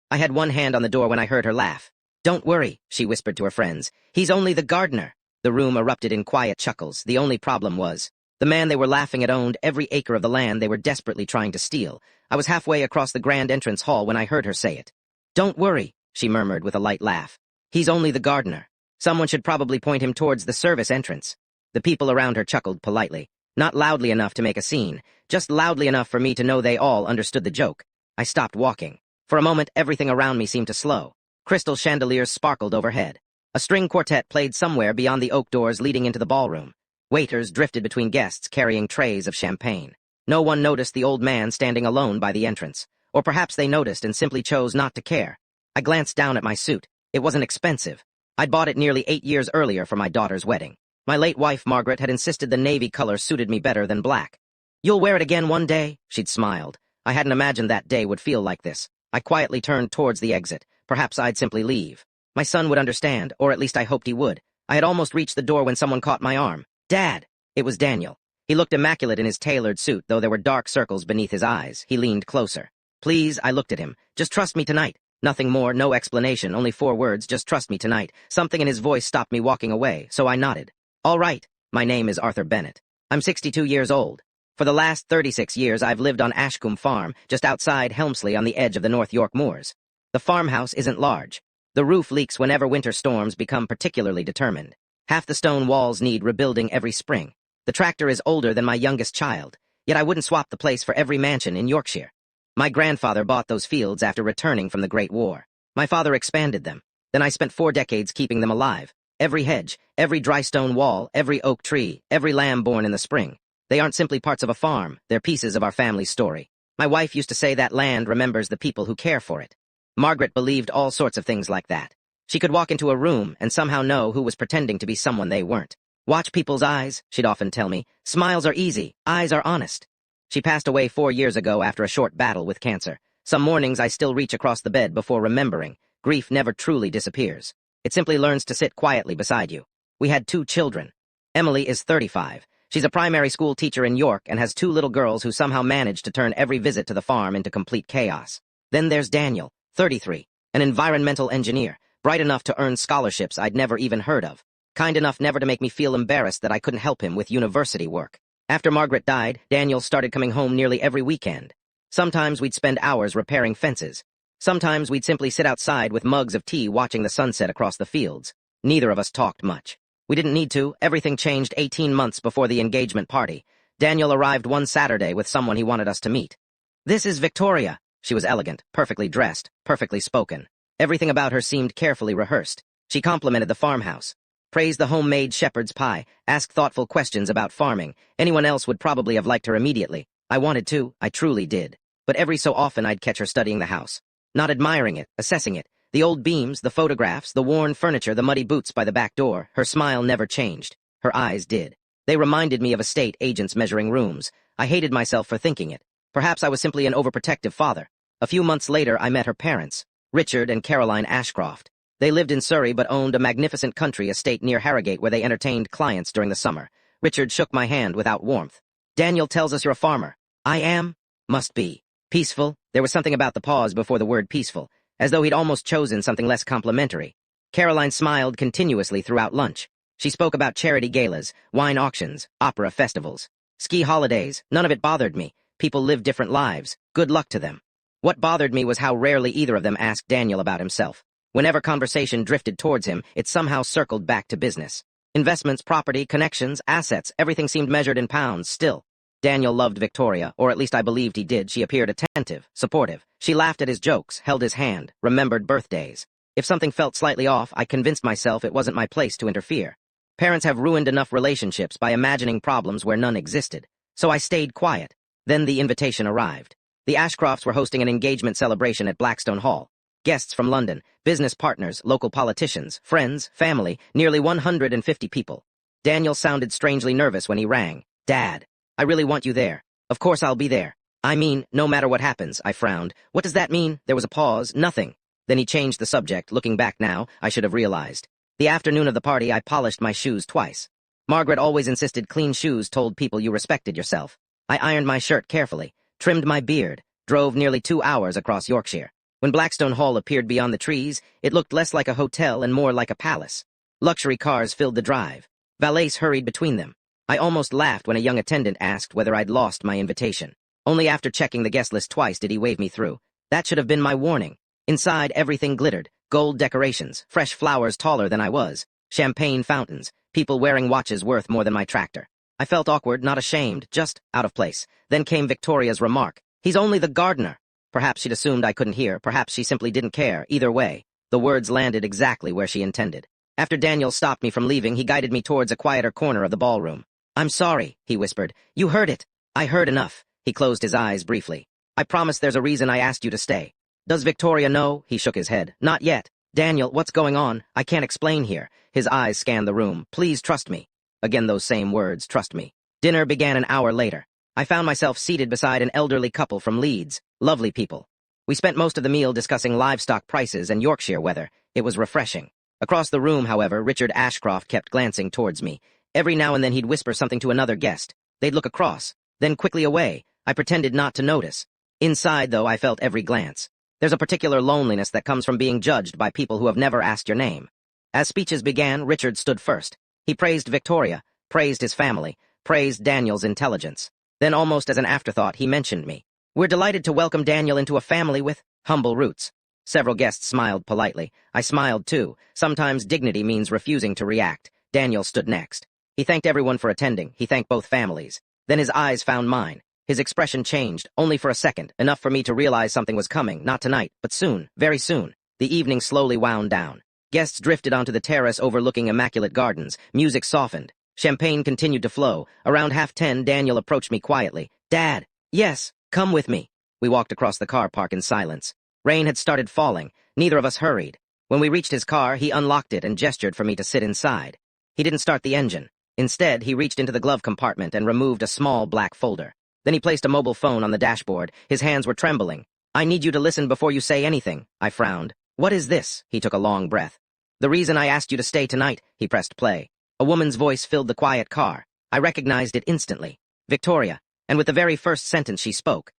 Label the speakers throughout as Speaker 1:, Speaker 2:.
Speaker 1: I had one hand on the door when I heard her laugh. "Don't worry," she whispered to her friends. "He's only the gardener." The room erupted in quiet chuckles. The only problem was, the man they were laughing at owned every acre of the land they were desperately trying to steal. I was halfway across the grand entrance hall when I heard her say it. "Don't worry," she murmured with a light laugh. "He's only the gardener. Someone should probably point him towards the service entrance." The people around her chuckled politely, not loudly enough to make a scene, just loudly enough for me to know they all understood the joke. I stopped walking. For a moment, everything around me seemed to slow. Crystal chandeliers sparkled overhead. A string quartet played somewhere beyond the oak doors leading into the ballroom. Waiters drifted between guests carrying trays of champagne. No one noticed the old man standing alone by the entrance. Or perhaps they noticed and simply chose not to care. I glanced down at my suit. It wasn't expensive. I'd bought it nearly 8 years earlier for my daughter's wedding. My late wife, Margaret, had insisted the navy color suited me better than black. "You'll wear it again one day?" She'd smiled. I hadn't imagined that day would feel like this. I quietly turned towards the exit. Perhaps I'd simply leave. My son would understand, or at least I hoped he would. I had almost reached the door when someone caught my arm. "Dad!" It was Daniel. He looked immaculate in his tailored suit, though there were dark circles beneath his eyes. He leaned closer. "Please," I looked at him. "Just trust me tonight." Nothing more, no explanation, only 4 words, "Just trust me tonight." Something in his voice stopped me walking away, so I nodded. "All right. My name is Arthur Bennett. I'm 62 years old. For the last 36 years, I've lived on Ashcombe Farm, just outside Helmsley on the edge of the North York moors. The farmhouse isn't large. The roof leaks whenever winter storms become particularly determined. Half the stone walls need rebuilding every spring. The tractor is older than my youngest child, yet I wouldn't swap the place for every mansion in Yorkshire. My grandfather bought those fields after returning from the Great War. My father expanded them. Then I spent 4 decades keeping them alive. Every hedge, every dry stone wall, every oak tree, every lamb born in the spring. They aren't simply parts of a farm, they're pieces of our family's story. My wife used to say that land remembers the people who care for it. Margaret believed all sorts of things like that. She could walk into a room and somehow know who was pretending to be someone they weren't. "Watch people's eyes," she'd often tell me. "Smiles are easy, eyes are honest." She passed away 4 years ago after a short battle with cancer. Some mornings I still reach across the bed before remembering. Grief never truly disappears. It simply learns to sit quietly beside you. We had 2 children. Emily is 35. She's a primary school teacher in York and has 2 little girls who somehow managed to turn every visit to the farm into complete chaos. Then there's Daniel, 33, an environmental engineer, bright enough to earn scholarships I'd never even heard of, kind enough never to make me feel embarrassed that I couldn't help him with university work. After Margaret died, Daniel started coming home nearly every weekend. Sometimes we'd spend hours repairing fences. Sometimes we'd simply sit outside with mugs of tea watching the sunset across the fields. Neither of us talked much. We didn't need to. Everything changed 18 months before the engagement party. Daniel arrived one Saturday with someone he wanted us to meet. "This is Victoria." She was elegant, perfectly dressed, perfectly spoken. Everything about her seemed carefully rehearsed. She complimented the farmhouse, praised the homemade shepherd's pie, asked thoughtful questions about farming. Anyone else would probably have liked her immediately. I wanted to, I truly did. But every so often I'd catch her studying the house. Not admiring it, assessing it. The old beams, the photographs, the worn furniture, the muddy boots by the back door. Her smile never changed. Her eyes did. They reminded me of estate agents measuring rooms. I hated myself for thinking it. Perhaps I was simply an overprotective father. A few months later, I met her parents, Richard and Caroline Ashcroft. They lived in Surrey but owned a magnificent country estate near Harrogate where they entertained clients during the summer. Richard shook my hand without warmth. "Daniel tells us you're a farmer." "I am?" "Must be. Peaceful?" There was something about the pause before the word peaceful, as though he'd almost chosen something less complimentary. Caroline smiled continuously throughout lunch. She spoke about charity galas, wine auctions, opera festivals, ski holidays. None of it bothered me. People live different lives. Good luck to them. What bothered me was how rarely either of them asked Daniel about himself. Whenever conversation drifted towards him, it somehow circled back to business. Investments, property, connections, assets, everything seemed measured in pounds still. Daniel loved Victoria, or at least I believed he did. She appeared attentive, supportive. She laughed at his jokes, held his hand, remembered birthdays. If something felt slightly off, I convinced myself it wasn't my place to interfere. Parents have ruined enough relationships by imagining problems where none existed. So I stayed quiet. Then the invitation arrived. The Ashcrofts were hosting an engagement celebration at Blackstone Hall. Guests from London, business partners, local politicians, friends, family, nearly 150 people. Daniel sounded strangely nervous when he rang. "Dad, I really want you there. Of course I'll be there. I mean, no matter what happens," I frowned. "What does that mean?" There was a pause. "Nothing." Then he changed the subject. Looking back now, I should have realized. The afternoon of the party, I polished my shoes twice. Margaret always insisted clean shoes told people you respected yourself. I ironed my shirt carefully, trimmed my beard, drove nearly 2 hours across Yorkshire. When Blackstone Hall appeared beyond the trees, it looked less like a hotel and more like a palace. Luxury cars filled the drive. Valets hurried between them. I almost laughed when a young attendant asked whether I'd lost my invitation. Only after checking the guest list twice did he wave me through. That should have been my warning. Inside, everything glittered. Gold decorations, fresh flowers taller than I was, champagne fountains, people wearing watches worth more than my tractor. I felt awkward, not ashamed, just out of place. Then came Victoria's remark. "He's only the gardener." Perhaps she'd assumed I couldn't hear, perhaps she simply didn't care. Either way, the words landed exactly where she intended. After Daniel stopped me from leaving, he guided me towards a quieter corner of the ballroom. "I'm sorry," he whispered. "You heard it." "I heard enough." He closed his eyes briefly. "I promise there's a reason I asked you to stay." "Does Victoria know?" He shook his head. "Not yet." "Daniel, what's going on? I can't explain here." His eyes scanned the room. "Please trust me." Again those same words, trust me. Dinner began an hour later. I found myself seated beside an elderly couple from Leeds. Lovely people. We spent most of the meal discussing livestock prices and Yorkshire weather. It was refreshing. Across the room, however, Richard Ashcroft kept glancing towards me. Every now and then he'd whisper something to another guest. They'd look across, then quickly away. I pretended not to notice. Inside, though, I felt every glance. There's a particular loneliness that comes from being judged by people who have never asked your name. As speeches began, Richard stood first. He praised Victoria, praised his family, praised Daniel's intelligence. Then, almost as an afterthought, he mentioned me. "We're delighted to welcome Daniel into a family with humble roots." Several guests smiled politely. I smiled too. Sometimes dignity means refusing to react. Daniel stood next. He thanked everyone for attending. He thanked both families. Then his eyes found mine. His expression changed, only for a second, enough for me to realize something was coming, not tonight, but soon, very soon. The evening slowly wound down. Guests drifted onto the terrace overlooking immaculate gardens. Music softened. Champagne continued to flow. Around 10:30, Daniel approached me quietly. "Dad." "Yes, come with me." We walked across the car park in silence. Rain had started falling. Neither of us hurried. When we reached his car, he unlocked it and gestured for me to sit inside. He didn't start the engine. Instead, he reached into the glove compartment and removed a small black folder. Then he placed a mobile phone on the dashboard. His hands were trembling. "I need you to listen before you say anything." I frowned. "What is this?" He took a long breath. "The reason I asked you to stay tonight." He pressed play. A woman's voice filled the quiet car. I recognized it instantly. Victoria. And with the very first sentence she spoke,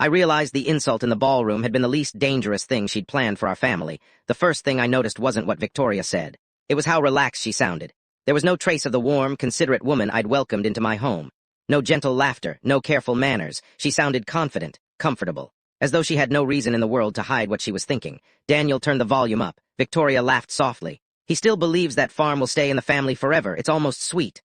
Speaker 1: I realized the insult in the ballroom had been the least dangerous thing she'd planned for our family. The first thing I noticed wasn't what Victoria said. It was how relaxed she sounded. There was no trace of the warm, considerate woman I'd welcomed into my home. No gentle laughter, no careful manners. She sounded confident, comfortable, as though she had no reason in the world to hide what she was thinking. Daniel turned the volume up. Victoria laughed softly. "He still believes that farm will stay in the family forever. It's almost sweet."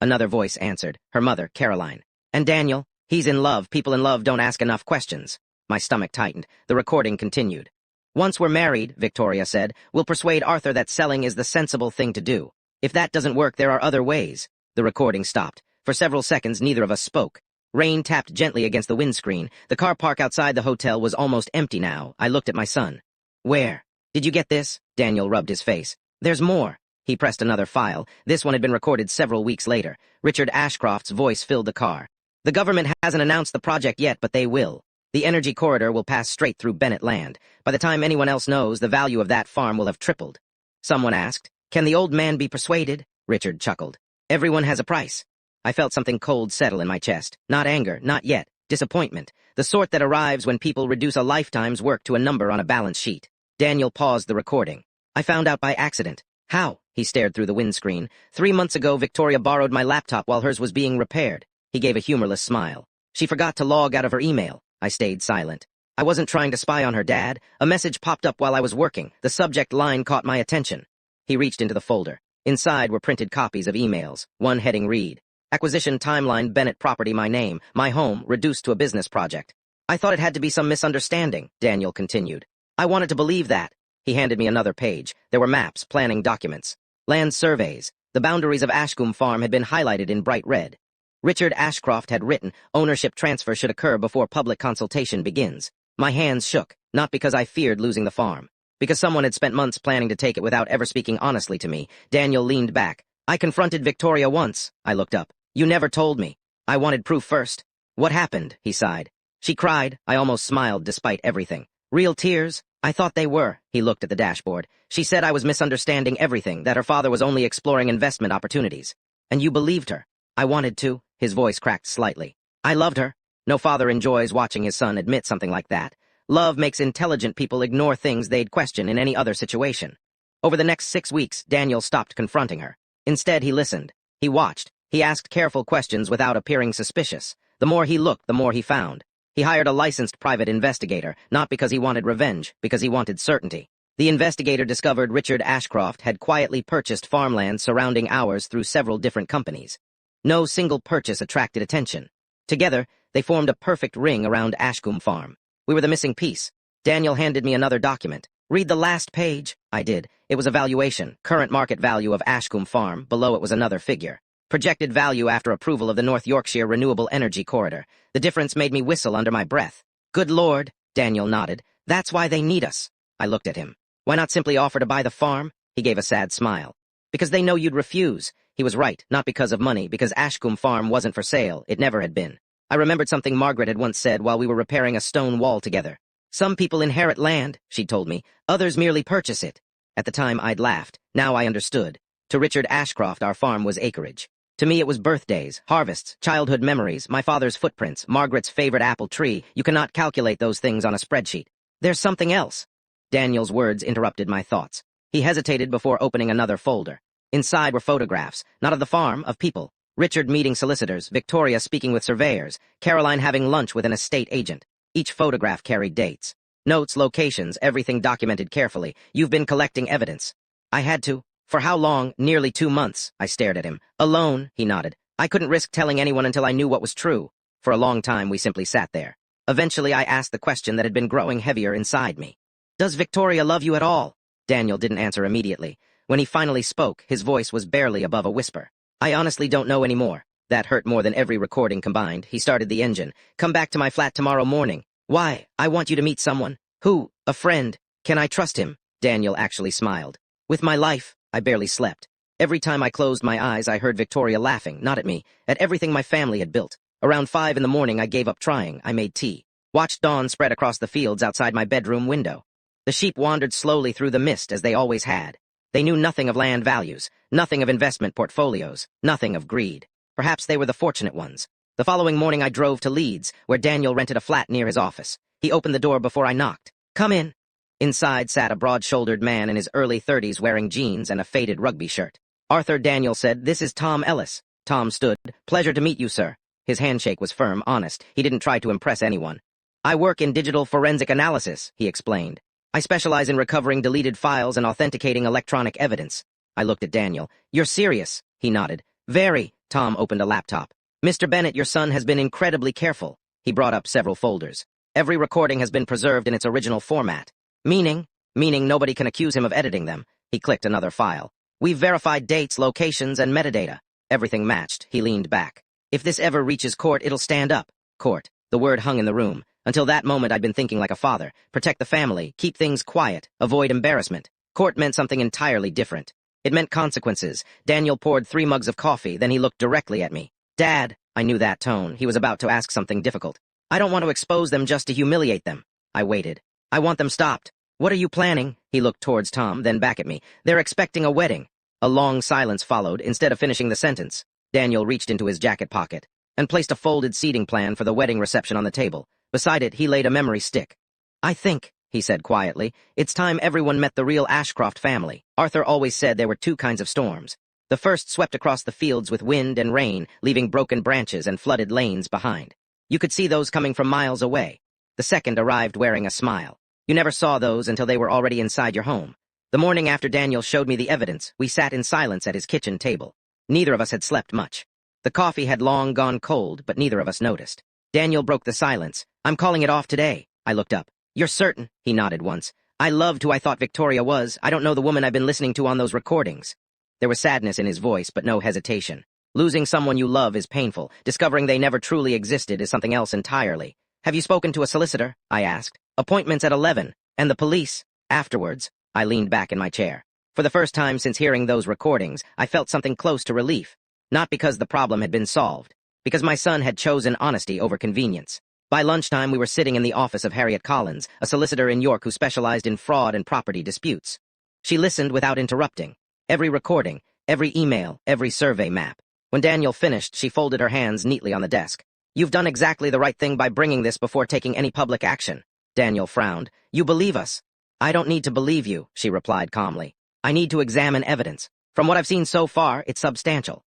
Speaker 1: Another voice answered, her mother, Caroline. "And Daniel? He's in love. People in love don't ask enough questions." My stomach tightened. The recording continued. "Once we're married," Victoria said, "we'll persuade Arthur that selling is the sensible thing to do. If that doesn't work, there are other ways." The recording stopped. For several seconds, neither of us spoke. Rain tapped gently against the windscreen. The car park outside the hotel was almost empty now. I looked at my son. "Where? Did you get this?" Daniel rubbed his face. "There's more." He pressed another file. This one had been recorded several weeks later. Richard Ashcroft's voice filled the car. "The government hasn't announced the project yet, but they will. The energy corridor will pass straight through Bennett land. By the time anyone else knows, the value of that farm will have tripled." Someone asked, "Can the old man be persuaded?" Richard chuckled. "Everyone has a price." I felt something cold settle in my chest. Not anger, not yet. Disappointment. The sort that arrives when people reduce a lifetime's work to a number on a balance sheet. Daniel paused the recording. "I found out by accident." "How?" He stared through the windscreen. 3 months ago, Victoria borrowed my laptop while hers was being repaired." He gave a humorless smile. "She forgot to log out of her email." I stayed silent. "I wasn't trying to spy on her, Dad. A message popped up while I was working. The subject line caught my attention." He reached into the folder. Inside were printed copies of emails. One heading read, "Acquisition timeline, Bennett property, my name, my home, reduced to a business project." "I thought it had to be some misunderstanding," Daniel continued. "I wanted to believe that." He handed me another page. There were maps, planning documents, land surveys. The boundaries of Ashcombe Farm had been highlighted in bright red. Richard Ashcroft had written, "Ownership transfer should occur before public consultation begins." My hands shook, not because I feared losing the farm, because someone had spent months planning to take it without ever speaking honestly to me. Daniel leaned back. "I confronted Victoria once." I looked up. "You never told me. I wanted proof first." "What happened?" He sighed. "She cried." I almost smiled despite everything. "Real tears?" "I thought they were." He looked at the dashboard. "She said I was misunderstanding everything, that her father was only exploring investment opportunities." "And you believed her?" "I wanted to." His voice cracked slightly. "I loved her. No father enjoys watching his son admit something like that. Love makes intelligent people ignore things they'd question in any other situation. Over the next 6 weeks, Daniel stopped confronting her. Instead, he listened. He watched. He asked careful questions without appearing suspicious. The more he looked, the more he found. He hired a licensed private investigator, not because he wanted revenge, because he wanted certainty. The investigator discovered Richard Ashcroft had quietly purchased farmland surrounding ours through several different companies. No single purchase attracted attention. Together, they formed a perfect ring around Ashcombe Farm. We were the missing piece. Daniel handed me another document. "Read the last page." I did. It was a valuation, current market value of Ashcombe Farm. Below it was another figure. Projected value after approval of the North Yorkshire Renewable Energy Corridor. The difference made me whistle under my breath. "Good Lord," Daniel nodded. "That's why they need us." I looked at him. "Why not simply offer to buy the farm?" He gave a sad smile. "Because they know you'd refuse." He was right, not because of money, because Ashcombe Farm wasn't for sale. It never had been. I remembered something Margaret had once said while we were repairing a stone wall together. "Some people inherit land," she told me. "Others merely purchase it." At the time, I'd laughed. Now I understood. To Richard Ashcroft, our farm was acreage. To me, it was birthdays, harvests, childhood memories, my father's footprints, Margaret's favorite apple tree. You cannot calculate those things on a spreadsheet. "There's something else." Daniel's words interrupted my thoughts. He hesitated before opening another folder. Inside were photographs, not of the farm, of people. Richard meeting solicitors, Victoria speaking with surveyors, Caroline having lunch with an estate agent. Each photograph carried dates. Notes, locations, everything documented carefully. "You've been collecting evidence." I had to. "For how long?" "Nearly 2 months." I stared at him. "Alone?" He nodded. "I couldn't risk telling anyone until I knew what was true." For a long time, we simply sat there. Eventually, I asked the question that had been growing heavier inside me. "Does Victoria love you at all?" Daniel didn't answer immediately. When he finally spoke, his voice was barely above a whisper. "I honestly don't know anymore." That hurt more than every recording combined. He started the engine. "Come back to my flat tomorrow morning." "Why?" "I want you to meet someone." "Who?" "A friend." "Can I trust him?" Daniel actually smiled. "With my life." I barely slept. Every time I closed my eyes, I heard Victoria laughing, not at me, at everything my family had built. Around 5 in the morning, I gave up trying. I made tea. Watched dawn spread across the fields outside my bedroom window. The sheep wandered slowly through the mist, as they always had. They knew nothing of land values, nothing of investment portfolios, nothing of greed. Perhaps they were the fortunate ones. The following morning I drove to Leeds, where Daniel rented a flat near his office. He opened the door before I knocked. "Come in." Inside sat a broad-shouldered man in his early 30s wearing jeans and a faded rugby shirt. "Arthur," Daniel said, "this is Tom Ellis." Tom stood. "Pleasure to meet you, sir." His handshake was firm, honest. He didn't try to impress anyone. "I work in digital forensic analysis," he explained. "I specialize in recovering deleted files and authenticating electronic evidence." I looked at Daniel. "You're serious?" He nodded. "Very." Tom opened a laptop. "Mr. Bennett, your son has been incredibly careful." He brought up several folders. "Every recording has been preserved in its original format." Meaning nobody can accuse him of editing them. He clicked another file. "We've verified dates, locations, and metadata." Everything matched. He leaned back. "If this ever reaches court, it'll stand up." Court. The word hung in the room. Until that moment, I'd been thinking like a father. Protect the family, keep things quiet, avoid embarrassment. Court meant something entirely different. It meant consequences. Daniel poured 3 mugs of coffee, then he looked directly at me. "Dad." I knew that tone. He was about to ask something difficult. "I don't want to expose them just to humiliate them." I waited. "I want them stopped." "What are you planning?" He looked towards Tom, then back at me. "They're expecting a wedding." A long silence followed. Instead of finishing the sentence, Daniel reached into his jacket pocket and placed a folded seating plan for the wedding reception on the table. Beside it, he laid a memory stick. "I think," he said quietly, "it's time everyone met the real Ashcroft family." Arthur always said there were 2 kinds of storms. The first swept across the fields with wind and rain, leaving broken branches and flooded lanes behind. You could see those coming from miles away. The second arrived wearing a smile. You never saw those until they were already inside your home. The morning after Daniel showed me the evidence, we sat in silence at his kitchen table. Neither of us had slept much. The coffee had long gone cold, but neither of us noticed. Daniel broke the silence. "I'm calling it off today." I looked up. "You're certain?" He nodded once. "I loved who I thought Victoria was. I don't know the woman I've been listening to on those recordings." There was sadness in his voice, but no hesitation. Losing someone you love is painful. Discovering they never truly existed is something else entirely. "Have you spoken to a solicitor?" I asked. "Appointments at 11. And the police?" "Afterwards." I leaned back in my chair. For the first time since hearing those recordings, I felt something close to relief. Not because the problem had been solved. Because my son had chosen honesty over convenience. By lunchtime, we were sitting in the office of Harriet Collins, a solicitor in York who specialized in fraud and property disputes. She listened without interrupting. Every recording, every email, every survey map. When Daniel finished, she folded her hands neatly on the desk. "You've done exactly the right thing by bringing this before taking any public action." Daniel frowned. You believe us? I don't need to believe you, she replied calmly. I need to examine evidence. From what I've seen so far, it's substantial.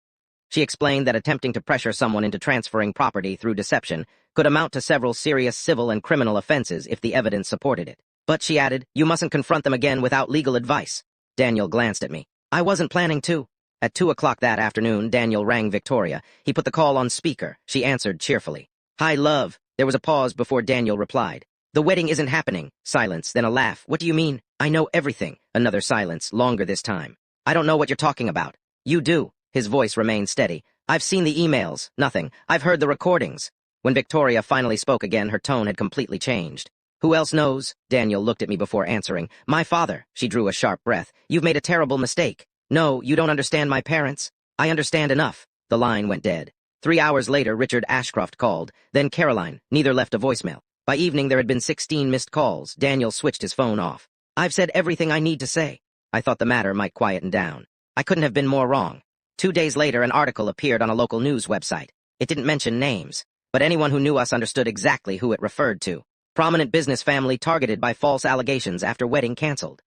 Speaker 1: She explained that attempting to pressure someone into transferring property through deception could amount to several serious civil and criminal offenses if the evidence supported it. But, she added, you mustn't confront them again without legal advice. Daniel glanced at me. I wasn't planning to. At 2 o'clock that afternoon, Daniel rang Victoria. He put the call on speaker. She answered cheerfully. Hi, love. There was a pause before Daniel replied. The wedding isn't happening. Silence, then a laugh. What do you mean? I know everything. Another silence, longer this time. I don't know what you're talking about. You do. His voice remained steady. I've seen the emails. Nothing. I've heard the recordings. When Victoria finally spoke again, her tone had completely changed. Who else knows? Daniel looked at me before answering. My father. She drew a sharp breath. You've made a terrible mistake. No, you don't understand my parents. I understand enough. The line went dead. 3 hours later, Richard Ashcroft called. Then Caroline. Neither left a voicemail. By evening, there had been 16 missed calls. Daniel switched his phone off. I've said everything I need to say. I thought the matter might quieten down. I couldn't have been more wrong. 2 days later, an article appeared on a local news website. It didn't mention names, but anyone who knew us understood exactly who it referred to. Prominent business family targeted by false allegations after wedding canceled.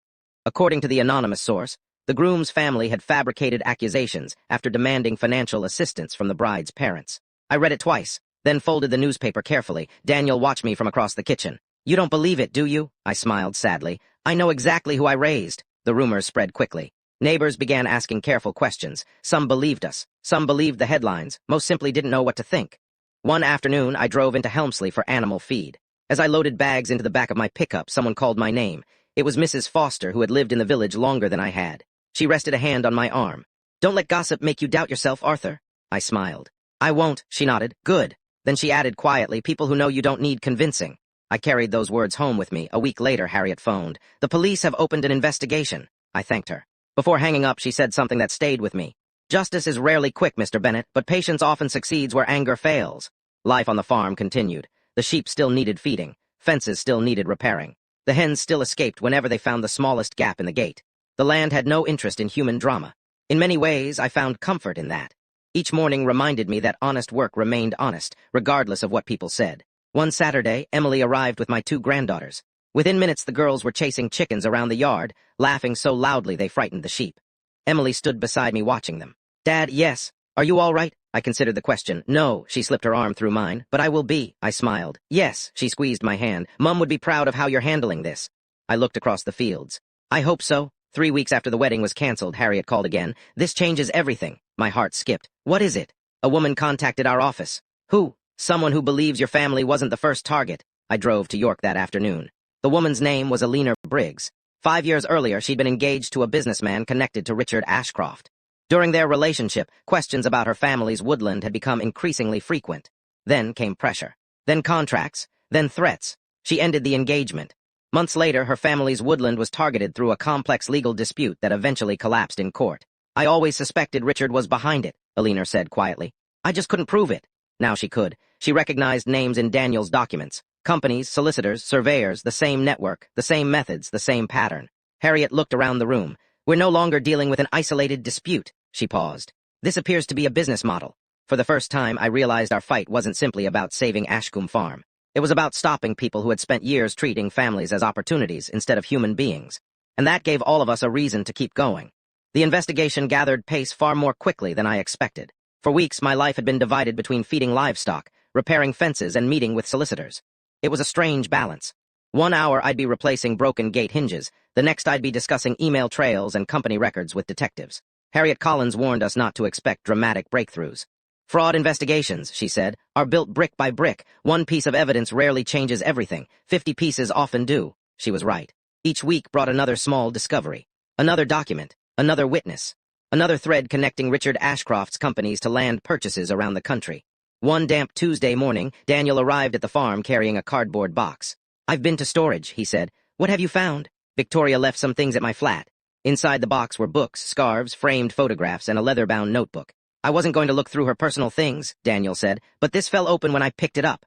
Speaker 1: According to the anonymous source, the groom's family had fabricated accusations after demanding financial assistance from the bride's parents. I read it twice, then folded the newspaper carefully. Daniel watched me from across the kitchen. You don't believe it, do you? I smiled sadly. I know exactly who I raised. The rumors spread quickly. Neighbors began asking careful questions. Some believed us. Some believed the headlines. Most simply didn't know what to think. One afternoon, I drove into Helmsley for animal feed. As I loaded bags into the back of my pickup, someone called my name. It was Mrs. Foster, who had lived in the village longer than I had. She rested a hand on my arm. Don't let gossip make you doubt yourself, Arthur. I smiled. I won't, she nodded. Good. Then she added quietly, people who know you don't need convincing. I carried those words home with me. A week later, Harriet phoned. The police have opened an investigation. I thanked her. Before hanging up, she said something that stayed with me. Justice is rarely quick, Mr. Bennett, but patience often succeeds where anger fails. Life on the farm continued. The sheep still needed feeding. Fences still needed repairing. The hens still escaped whenever they found the smallest gap in the gate. The land had no interest in human drama. In many ways, I found comfort in that. Each morning reminded me that honest work remained honest, regardless of what people said. One Saturday, Emily arrived with my 2 granddaughters. Within minutes, the girls were chasing chickens around the yard, laughing so loudly they frightened the sheep. Emily stood beside me watching them. Dad, yes. Are you all right? I considered the question. No, she slipped her arm through mine. But I will be, I smiled. Yes, she squeezed my hand. Mum would be proud of how you're handling this. I looked across the fields. I hope so. 3 weeks after the wedding was canceled, Harriet called again. This changes everything. My heart skipped. What is it? A woman contacted our office. Who? Someone who believes your family wasn't the first target. I drove to York that afternoon. The woman's name was Alina Briggs. 5 years earlier, she'd been engaged to a businessman connected to Richard Ashcroft. During their relationship, questions about her family's woodland had become increasingly frequent. Then came pressure. Then contracts. Then threats. She ended the engagement. Months later, her family's woodland was targeted through a complex legal dispute that eventually collapsed in court. I always suspected Richard was behind it, Alina said quietly. I just couldn't prove it. Now she could. She recognized names in Daniel's documents. Companies, solicitors, surveyors, the same network, the same methods, the same pattern. Harriet looked around the room. We're no longer dealing with an isolated dispute. She paused. This appears to be a business model. For the first time, I realized our fight wasn't simply about saving Ashcombe Farm. It was about stopping people who had spent years treating families as opportunities instead of human beings. And that gave all of us a reason to keep going. The investigation gathered pace far more quickly than I expected. For weeks, my life had been divided between feeding livestock, repairing fences, and meeting with solicitors. It was a strange balance. 1 hour I'd be replacing broken gate hinges, the next I'd be discussing email trails and company records with detectives. Harriet Collins warned us not to expect dramatic breakthroughs. Fraud investigations, she said, are built brick by brick. One piece of evidence rarely changes everything. 50 pieces often do. She was right. Each week brought another small discovery. Another document. Another witness. Another thread connecting Richard Ashcroft's companies to land purchases around the country. One damp Tuesday morning, Daniel arrived at the farm carrying a cardboard box. I've been to storage, he said. What have you found? Victoria left some things at my flat. Inside the box were books, scarves, framed photographs, and a leather-bound notebook. I wasn't going to look through her personal things, Daniel said, but this fell open when I picked it up.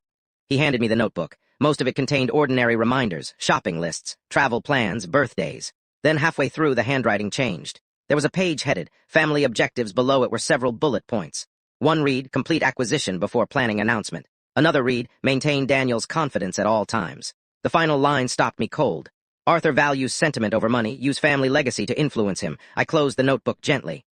Speaker 1: He handed me the notebook. Most of it contained ordinary reminders, shopping lists, travel plans, birthdays. Then halfway through, the handwriting changed. There was a page headed, Family Objectives. Below it were several bullet points. One read, Complete acquisition before planning announcement. Another read, Maintain Daniel's confidence at all times. The final line stopped me cold. Arthur values sentiment over money, use family legacy to influence him. I closed the notebook gently.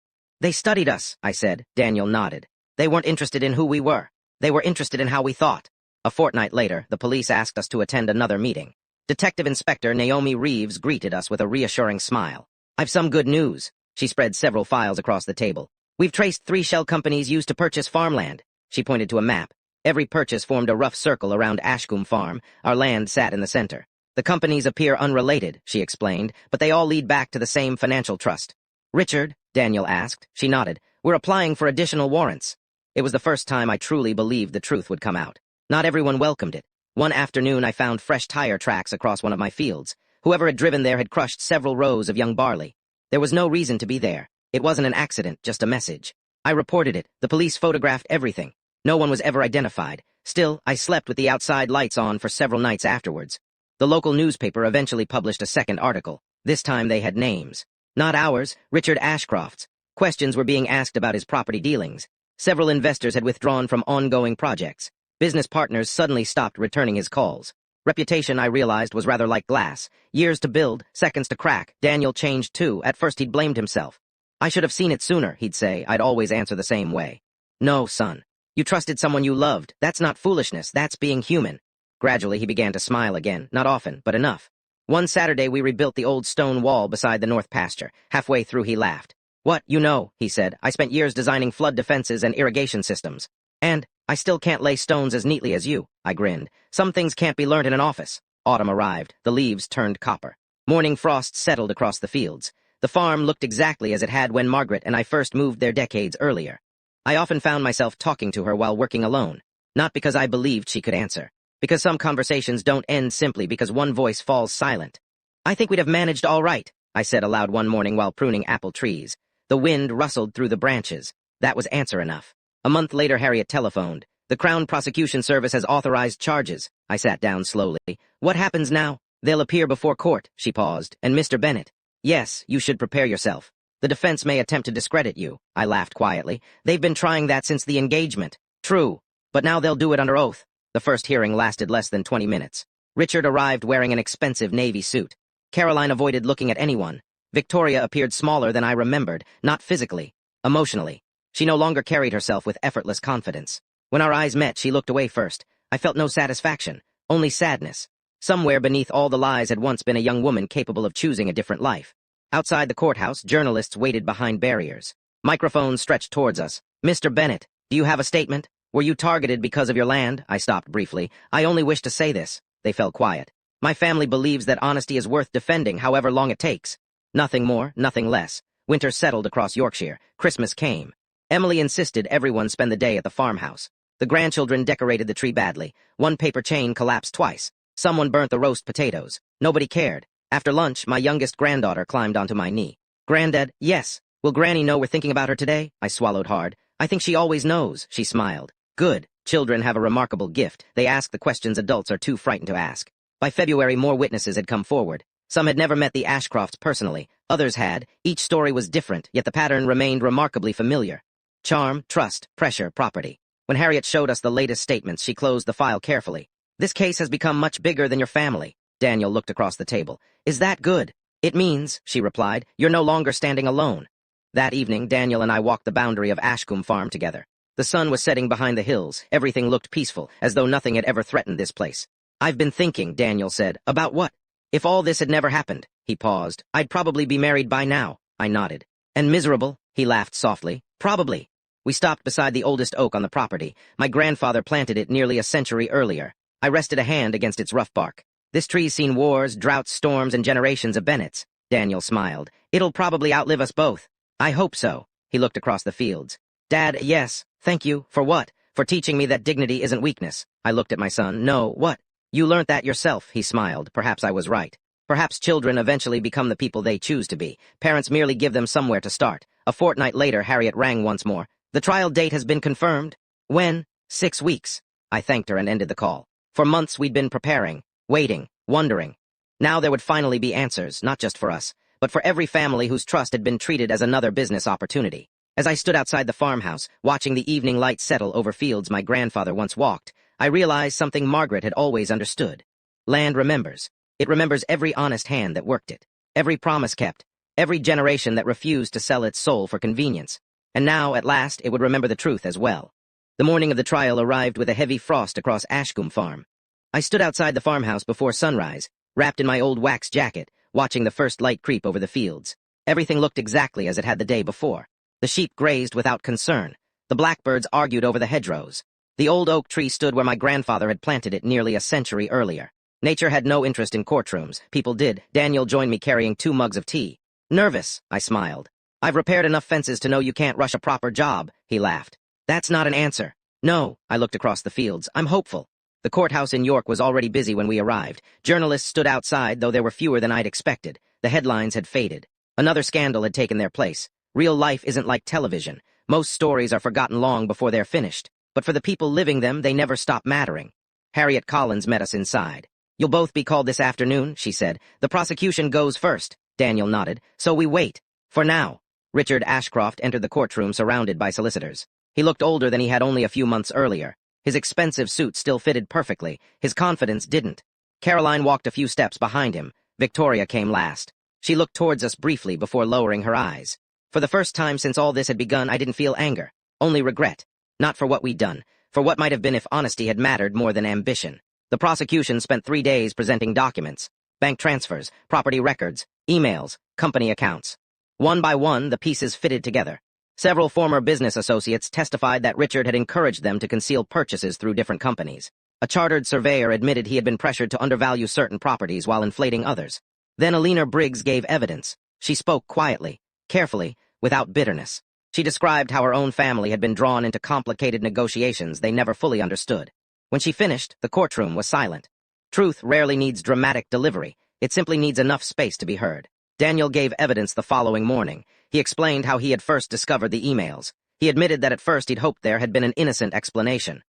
Speaker 1: They studied us, I said. Daniel nodded. They weren't interested in who we were. They were interested in how we thought. A fortnight later, the police asked us to attend another meeting. Detective Inspector Naomi Reeves greeted us with a reassuring smile. I've some good news. She spread several files across the table. We've traced 3 shell companies used to purchase farmland. She pointed to a map. Every purchase formed a rough circle around Ashcombe Farm. Our land sat in the center. The companies appear unrelated, she explained, but they all lead back to the same financial trust. Richard? Daniel asked. She nodded. We're applying for additional warrants. It was the first time I truly believed the truth would come out. Not everyone welcomed it. One afternoon I found fresh tire tracks across one of my fields. Whoever had driven there had crushed several rows of young barley. There was no reason to be there. It wasn't an accident, just a message. I reported it. The police photographed everything. No one was ever identified. Still, I slept with the outside lights on for several nights afterwards. The local newspaper eventually published a second article. This time they had names. Not ours, Richard Ashcroft's. Questions were being asked about his property dealings. Several investors had withdrawn from ongoing projects. Business partners suddenly stopped returning his calls. Reputation, I realized, was rather like glass. Years to build, seconds to crack. Daniel changed too. At first he'd blamed himself. I should have seen it sooner, he'd say. I'd always answer the same way. No, son. You trusted someone you loved. That's not foolishness. That's being human. Gradually he began to smile again. Not often, but enough. One Saturday we rebuilt the old stone wall beside the north pasture. Halfway through he laughed. What, you know, he said. I spent years designing flood defenses and irrigation systems. And I still can't lay stones as neatly as you, I grinned. Some things can't be learned in an office. Autumn arrived. The leaves turned copper. Morning frost settled across the fields. The farm looked exactly as it had when Margaret and I first moved there decades earlier. I often found myself talking to her while working alone. Not because I believed she could answer. Because some conversations don't end simply because one voice falls silent. I think we'd have managed all right, I said aloud one morning while pruning apple trees. The wind rustled through the branches. That was answer enough. A month later Harriet telephoned. The Crown Prosecution Service has authorized charges. I sat down slowly. What happens now? They'll appear before court, she paused. And Mr. Bennett? Yes, you should prepare yourself. The defense may attempt to discredit you. I laughed quietly. They've been trying that since the engagement. True. But now they'll do it under oath. The first hearing lasted less than 20 minutes. Richard arrived wearing an expensive navy suit. Caroline avoided looking at anyone. Victoria appeared smaller than I remembered, not physically, emotionally. She no longer carried herself with effortless confidence. When our eyes met, she looked away first. I felt no satisfaction, only sadness. Somewhere beneath all the lies had once been a young woman capable of choosing a different life. Outside the courthouse, journalists waited behind barriers. Microphones stretched towards us. Mr. Bennett, do you have a statement? Were you targeted because of your land? I stopped briefly. I only wish to say this. They fell quiet. My family believes that honesty is worth defending however long it takes. Nothing more, nothing less. Winter settled across Yorkshire. Christmas came. Emily insisted everyone spend the day at the farmhouse. The grandchildren decorated the tree badly. One paper chain collapsed twice. Someone burnt the roast potatoes. Nobody cared. After lunch, my youngest granddaughter climbed onto my knee. Granddad, yes. Will Granny know we're thinking about her today? I swallowed hard. I think she always knows, she smiled. Good. Children have a remarkable gift. They ask the questions adults are too frightened to ask. By February, more witnesses had come forward. Some had never met the Ashcrofts personally. Others had. Each story was different, yet the pattern remained remarkably familiar. Charm, trust, pressure, property. When Harriet showed us the latest statements, she closed the file carefully. This case has become much bigger than your family. Daniel looked across the table. Is that good? It means, she replied, you're no longer standing alone. That evening, Daniel and I walked the boundary of Ashcombe Farm together. The sun was setting behind the hills. Everything looked peaceful, as though nothing had ever threatened this place. I've been thinking, Daniel said. About what? If all this had never happened. He paused. I'd probably be married by now. I nodded. And miserable? He laughed softly. Probably. We stopped beside the oldest oak on the property. My grandfather planted it nearly a century earlier. I rested a hand against its rough bark. This tree's seen wars, droughts, storms, and generations of Bennetts. Daniel smiled. It'll probably outlive us both. I hope so. He looked across the fields. Dad, yes. Thank you. For what? For teaching me that dignity isn't weakness. I looked at my son. No, what? You learnt that yourself, he smiled. Perhaps I was right. Perhaps children eventually become the people they choose to be. Parents merely give them somewhere to start. A fortnight later, Harriet rang once more. The trial date has been confirmed. When? 6 weeks. I thanked her and ended the call. For months we'd been preparing, waiting, wondering. Now there would finally be answers, not just for us, but for every family whose trust had been treated as another business opportunity. As I stood outside the farmhouse, watching the evening light settle over fields my grandfather once walked, I realized something Margaret had always understood. Land remembers. It remembers every honest hand that worked it, every promise kept, every generation that refused to sell its soul for convenience. And now, at last, it would remember the truth as well. The morning of the trial arrived with a heavy frost across Ashcombe Farm. I stood outside the farmhouse before sunrise, wrapped in my old wax jacket, watching the first light creep over the fields. Everything looked exactly as it had the day before. The sheep grazed without concern. The blackbirds argued over the hedgerows. The old oak tree stood where my grandfather had planted it nearly a century earlier. Nature had no interest in courtrooms. People did. Daniel joined me carrying 2 mugs of tea. Nervous, I smiled. I've repaired enough fences to know you can't rush a proper job, he laughed. That's not an answer. No, I looked across the fields. I'm hopeful. The courthouse in York was already busy when we arrived. Journalists stood outside, though there were fewer than I'd expected. The headlines had faded. Another scandal had taken their place. Real life isn't like television. Most stories are forgotten long before they're finished. But for the people living them, they never stop mattering. Harriet Collins met us inside. You'll both be called this afternoon, she said. The prosecution goes first. Daniel nodded. So we wait. For now. Richard Ashcroft entered the courtroom surrounded by solicitors. He looked older than he had only a few months earlier. His expensive suit still fitted perfectly. His confidence didn't. Caroline walked a few steps behind him. Victoria came last. She looked towards us briefly before lowering her eyes. For the first time since all this had begun, I didn't feel anger. Only regret. Not for what we'd done. For what might have been if honesty had mattered more than ambition. The prosecution spent 3 days presenting documents. Bank transfers, property records, emails, company accounts. One by one, the pieces fitted together. Several former business associates testified that Richard had encouraged them to conceal purchases through different companies. A chartered surveyor admitted he had been pressured to undervalue certain properties while inflating others. Then Alina Briggs gave evidence. She spoke quietly, carefully, without bitterness. She described how her own family had been drawn into complicated negotiations they never fully understood. When she finished, the courtroom was silent. Truth rarely needs dramatic delivery. It simply needs enough space to be heard. Daniel gave evidence the following morning. He explained how he had first discovered the emails. He admitted that at first he'd hoped there had been an innocent explanation.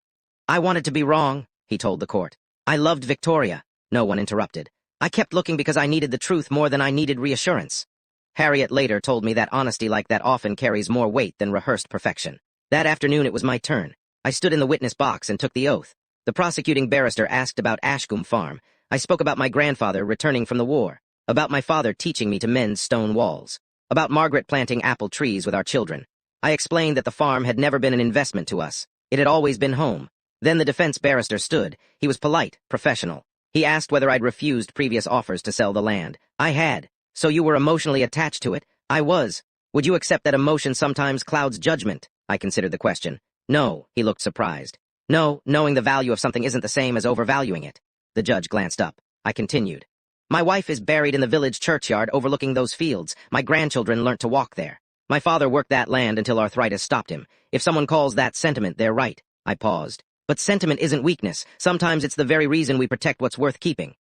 Speaker 1: I wanted to be wrong, he told the court. I loved Victoria. No one interrupted. I kept looking because I needed the truth more than I needed reassurance. Harriet later told me that honesty like that often carries more weight than rehearsed perfection. That afternoon it was my turn. I stood in the witness box and took the oath. The prosecuting barrister asked about Ashcombe Farm. I spoke about my grandfather returning from the war, about my father teaching me to mend stone walls, about Margaret planting apple trees with our children. I explained that the farm had never been an investment to us. It had always been home. Then the defense barrister stood. He was polite, professional. He asked whether I'd refused previous offers to sell the land. I had. So you were emotionally attached to it? I was. Would you accept that emotion sometimes clouds judgment? I considered the question. No, he looked surprised. No, knowing the value of something isn't the same as overvaluing it. The judge glanced up. I continued. My wife is buried in the village churchyard overlooking those fields. My grandchildren learnt to walk there. My father worked that land until arthritis stopped him. If someone calls that sentiment, they're right. I paused. But sentiment isn't weakness. Sometimes it's the very reason we protect what's worth keeping.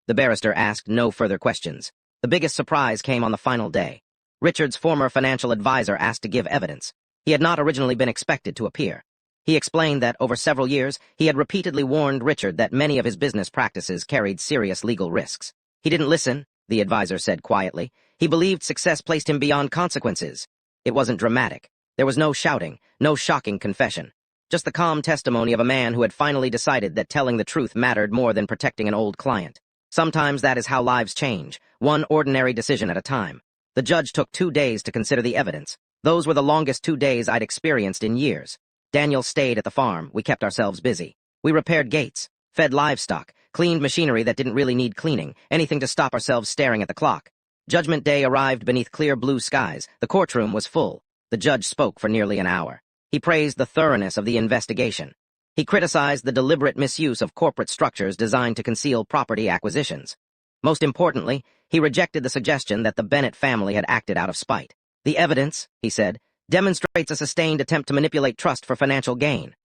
Speaker 1: The barrister asked no further questions. The biggest surprise came on the final day. Richard's former financial advisor asked to give evidence. He had not originally been expected to appear. He explained that, over several years, he had repeatedly warned Richard that many of his business practices carried serious legal risks. He didn't listen, the advisor said quietly. He believed success placed him beyond consequences. It wasn't dramatic. There was no shouting, no shocking confession. Just the calm testimony of a man who had finally decided that telling the truth mattered more than protecting an old client. Sometimes that is how lives change, one ordinary decision at a time. The judge took 2 days to consider the evidence. Those were the longest 2 days I'd experienced in years. Daniel stayed at the farm. We kept ourselves busy. We repaired gates, fed livestock, cleaned machinery that didn't really need cleaning, anything to stop ourselves staring at the clock. Judgment Day arrived beneath clear blue skies. The courtroom was full. The judge spoke for nearly an hour. He praised the thoroughness of the investigation. He criticized the deliberate misuse of corporate structures designed to conceal property acquisitions. Most importantly, he rejected the suggestion that the Bennett family had acted out of spite. The evidence, he said, demonstrates a sustained attempt to manipulate trust for financial gain.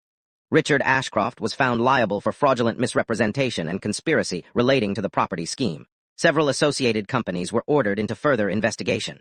Speaker 1: Richard Ashcroft was found liable for fraudulent misrepresentation and conspiracy relating to the property scheme. Several associated companies were ordered into further investigation.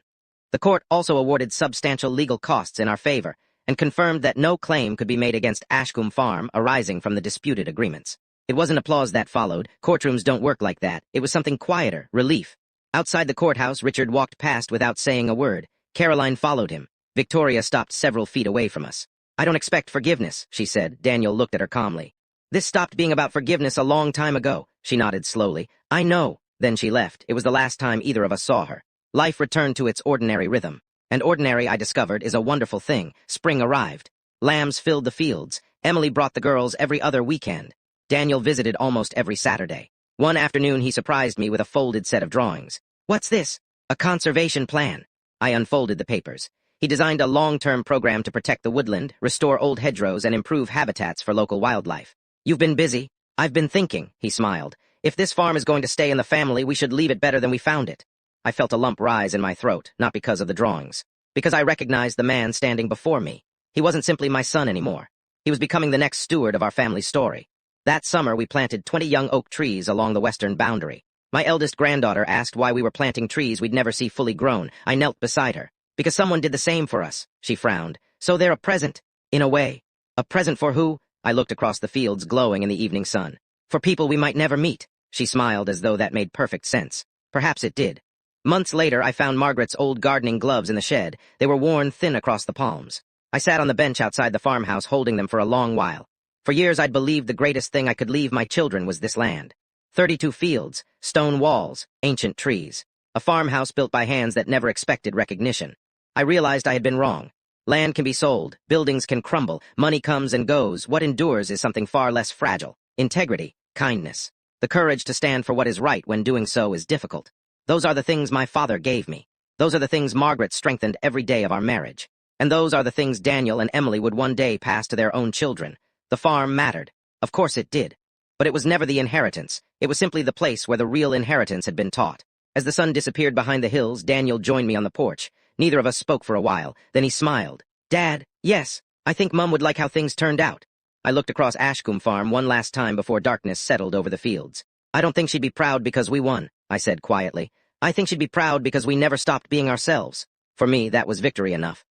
Speaker 1: The court also awarded substantial legal costs in our favor and confirmed that no claim could be made against Ashcombe Farm arising from the disputed agreements. It wasn't applause that followed. Courtrooms don't work like that. It was something quieter, relief. Outside the courthouse, Richard walked past without saying a word. Caroline followed him. Victoria stopped several feet away from us. I don't expect forgiveness, she said. Daniel looked at her calmly. This stopped being about forgiveness a long time ago. She nodded slowly. I know. Then she left. It was the last time either of us saw her. Life returned to its ordinary rhythm. And ordinary, I discovered, is a wonderful thing. Spring arrived. Lambs filled the fields. Emily brought the girls every other weekend. Daniel visited almost every Saturday. One afternoon he surprised me with a folded set of drawings. What's this? A conservation plan. I unfolded the papers. He designed a long-term program to protect the woodland, restore old hedgerows, and improve habitats for local wildlife. You've been busy. I've been thinking, he smiled. If this farm is going to stay in the family, we should leave it better than we found it. I felt a lump rise in my throat, not because of the drawings. Because I recognized the man standing before me. He wasn't simply my son anymore. He was becoming the next steward of our family story. That summer, we planted 20 young oak trees along the western boundary. My eldest granddaughter asked why we were planting trees we'd never see fully grown. I knelt beside her. Because someone did the same for us, she frowned. So they're a present, in a way. A present for who? I looked across the fields glowing in the evening sun. For people we might never meet. She smiled as though that made perfect sense. Perhaps it did. Months later, I found Margaret's old gardening gloves in the shed. They were worn thin across the palms. I sat on the bench outside the farmhouse holding them for a long while. For years I'd believed the greatest thing I could leave my children was this land. 32 fields, stone walls, ancient trees. A farmhouse built by hands that never expected recognition. I realized I had been wrong. Land can be sold, buildings can crumble, money comes and goes. What endures is something far less fragile. Integrity, kindness. The courage to stand for what is right when doing so is difficult. Those are the things my father gave me. Those are the things Margaret strengthened every day of our marriage. And those are the things Daniel and Emily would one day pass to their own children. The farm mattered. Of course it did. But it was never the inheritance. It was simply the place where the real inheritance had been taught. As the sun disappeared behind the hills, Daniel joined me on the porch. Neither of us spoke for a while. Then he smiled. Dad, yes, I think Mum would like how things turned out. I looked across Ashcombe Farm one last time before darkness settled over the fields. I don't think she'd be proud because we won, I said quietly. I think she'd be proud because we never stopped being ourselves. For me, that was victory enough.